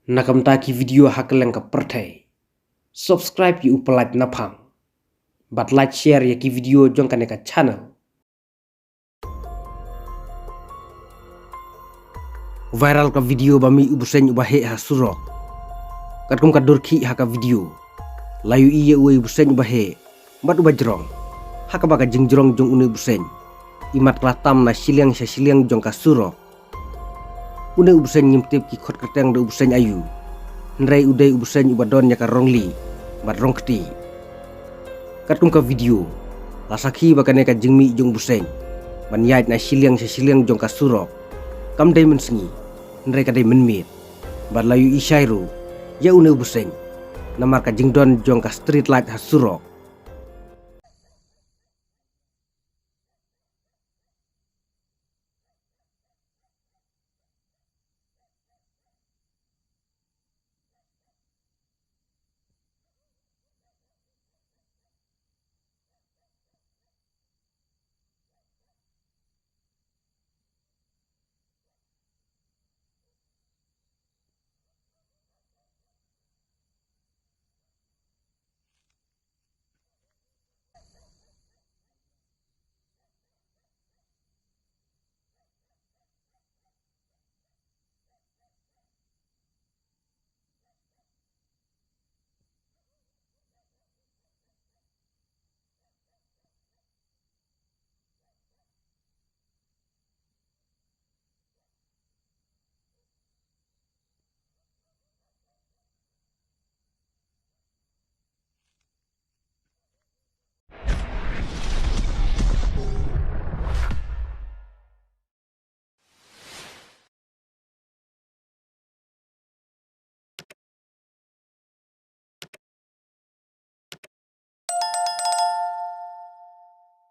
Nakamtaki video hakeleng ka pertai. Subscribe yu upalat napang. But like share ya ki video jong kaneka channel. Viral ka video bami ubuseng ubahe ha surok. Katkum ka durki ha ka video. Layu iya uwe ubuseng ubahe. Mat ubajrong. Haka baga jengjrong jong une ubuseng. Imat klatam na siliang sa siliang jong ka surok. Une ubuseng nyimtip ki khot kerteng da ubuseng ayu. Nrai udai ubuseng ubadon nya ka rongli. Mat rongkti. Katkum ka video. Lasaki bakane ka jengmi jong ubuseng. Manyait na siliang sa siliang jong ka surok. Kam dai mensengi. Nrai ka dai menmit. Bar layu isyairu. Ya une ubuseng. Namar ka jengdon jong ka street light ha surok.